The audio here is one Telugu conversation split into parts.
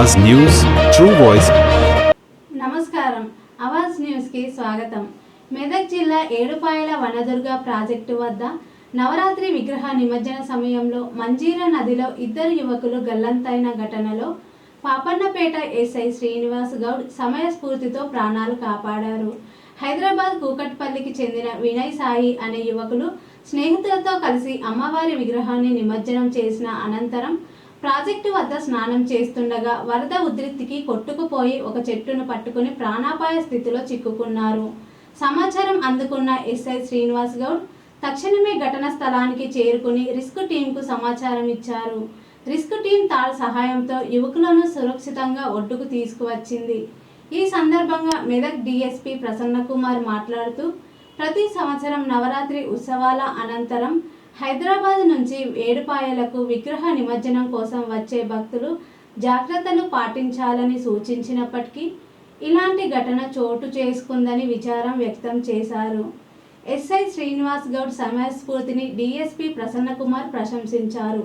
आवाज न्यूज ट्रू वॉइस। నమస్కారం ఆవాజ్ న్యూస్ కి స్వాగతం। మెదక్ జిల్లా ఏడుపాయల వనదుర్గ ప్రాజెక్టు వద్ద నవరాత్రి విగ్రహ నిమజ్జన సమయంలో మంజీరా నదిలో ఇద్దరు యువకులు గల్లంతైన ఘటనలో పాపన్నపేట ఎస్ఐ శ్రీనివాస్ గౌడ్ సమయస్ఫూర్తితో ప్రాణాలు కాపాడారు। హైదరాబాద్ కూకట్పల్లికి చెందిన వినయ్ సాయి అనే యువకులు స్నేహితులతో కలిసి అమ్మవారి విగ్రహాన్ని నిమజ్జనం చేసిన అనంతరం ప్రాజెక్టు వద్ద స్నానం చేస్తుండగా వరద ఉధృతికి కొట్టుకుపోయి ఒక చెట్టును పట్టుకుని ప్రాణాపాయ స్థితిలో చిక్కుకున్నారు। సమాచారం అందుకున్న ఎస్ఐ శ్రీనివాస్ గౌడ్ తక్షణమే ఘటనా స్థలానికి చేరుకుని రిస్క్ టీంకు సమాచారం ఇచ్చారు। రిస్క్ టీం తాళ సహాయంతో యువకులను సురక్షితంగా ఒడ్డుకు తీసుకువచ్చింది। ఈ సందర్భంగా మెదక్ డిఎస్పీ ప్రసన్న కుమార్ మాట్లాడుతూ ప్రతి సంవత్సరం నవరాత్రి ఉత్సవాల అనంతరం హైదరాబాద్ నుంచి ఏడుపాయలకు విగ్రహ నిమజ్జనం కోసం వచ్చే భక్తులు జాగ్రత్తలు పాటించాలని సూచించినప్పటికీ ఇలాంటి ఘటన చోటు చేసుకుందని విచారం వ్యక్తం చేశారు। ఎస్ఐ శ్రీనివాస్ గౌడ్ సమయస్ఫూర్తిని డిఎస్పీ ప్రసన్న కుమార్ ప్రశంసించారు।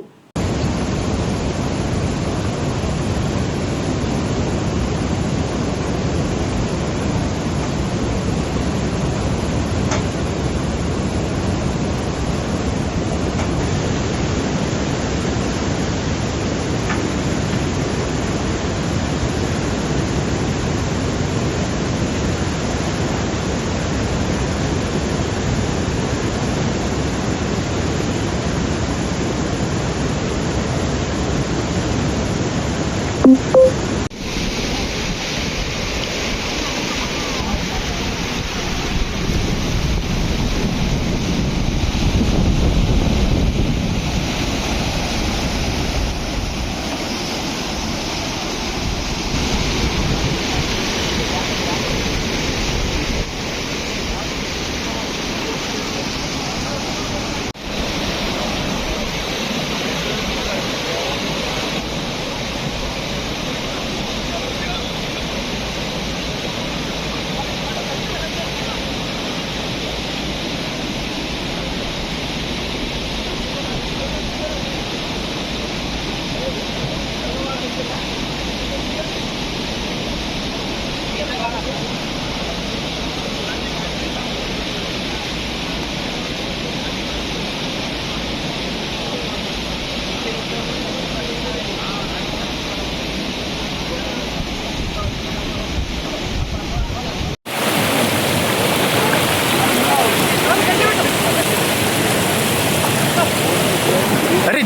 अरे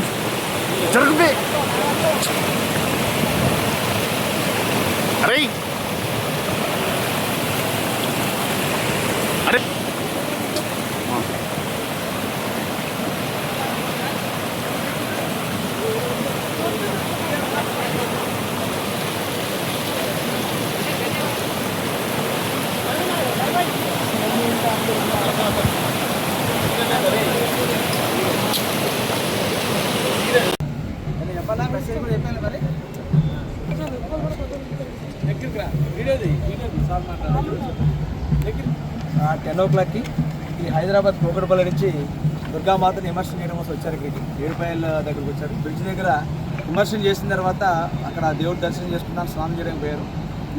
जरूर पे अरे अरे టెన్ ఓ క్లాక్కి ఈ హైదరాబాద్ కూకట్పల్లి నుంచి దుర్గామాతని ఇమర్షన్ చేయడం కోసం వచ్చారు. ఇక్కడికి ఏడుపాయల దగ్గరకు వచ్చారు. బ్రిడ్జ్ దగ్గర ఇమర్షన్ చేసిన తర్వాత అక్కడ దేవుడి దర్శనం చేసుకున్నాను, స్నానం చేయడానికి పోయారు.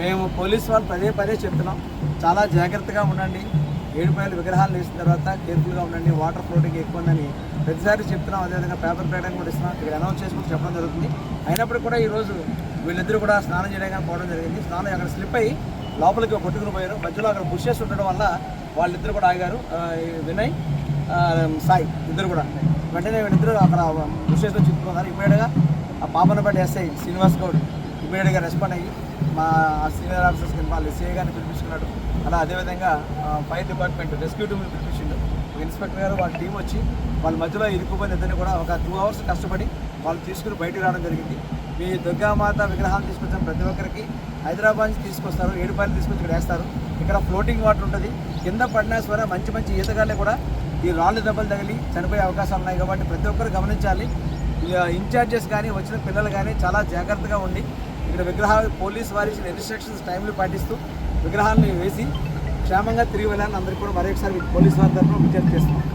మేము పోలీస్ వాళ్ళు పదే చెప్తున్నాం, చాలా జాగ్రత్తగా ఉండండి, ఏడుపాయల విగ్రహాలు వేసిన తర్వాత కేర్ఫుల్గా ఉండండి, వాటర్ ఫ్లోటింగ్ ఎక్కువ ఉందని ప్రతిసారి చెప్తున్నాం. అదేవిధంగా పేపర్ ప్రకటన కూడా ఇస్తున్నాం, ఇక్కడ అనౌన్స్ చేసుకుంటూ చెప్పడం జరుగుతుంది. అయినప్పటికీ కూడా ఈరోజు వీళ్ళిద్దరూ కూడా స్నానం చేయడానికి పోవడం జరిగింది. స్నానం అక్కడ స్లిప్ అయ్యి లోపలికి కొట్టుకుని పోయారు. మధ్యలో అక్కడ బుషెస్ ఉండడం వల్ల వాళ్ళిద్దరు కూడా ఆగారు. వినయ్ సాయి ఇద్దరు కూడా వెంటనే వీళ్ళిద్దరూ అక్కడ బుషెస్లో చిక్కుకున్నారు. ఇమీడియట్గా ఆ పాపన్నపేట ఎస్ఐ శ్రీనివాస్ గౌడ్ ఇమీడియట్గా రెస్పాండ్ అయ్యి మా సీనియర్ ఆఫీసర్స్ కింద వాళ్ళ ఎస్ఐ గారిని పిలిపించుకున్నాడు. అలా అదేవిధంగా ఫైర్ డిపార్ట్మెంట్ రెస్క్యూ టీమ్ని పిలిపించిండు. ఇన్స్పెక్టర్ గారు వాళ్ళ టీం వచ్చి వాళ్ళ మధ్యలో ఇరుక్కుపోయిన ఇద్దరిని కూడా ఒక 2 hours కష్టపడి వాళ్ళు తీసుకుని బయటకు రావడం జరిగింది. మీ దుర్గామాత విగ్రహాలు తీసుకొచ్చిన ప్రతి ఒక్కరికి హైదరాబాద్ నుంచి తీసుకొస్తారు, ఏడుపాయలు తీసుకొచ్చి ఇక్కడ వేస్తారు. ఇక్కడ ఫ్లోటింగ్ వాటర్ ఉంటుంది, కింద పడినా సరే మంచి ఈతగాళ్ళే కూడా ఈ రాళ్ళు దెబ్బలు తగిలి చనిపోయే అవకాశాలు ఉన్నాయి. కాబట్టి ప్రతి ఒక్కరు గమనించాలి. ఇన్ఛార్జెస్ కానీ వచ్చిన పిల్లలు కానీ చాలా జాగ్రత్తగా ఉండి ఇక్కడ విగ్రహాలు పోలీసు వారి ఇచ్చిన ఇన్స్ట్రక్షన్స్ టైంలో పాటిస్తూ విగ్రహాలను వేసి క్షేమంగా తిరిగి వెళ్ళాలని అందరికీ కూడా మరొకసారి పోలీసు వారి తరఫున విజ్ఞప్తి చేస్తున్నాం.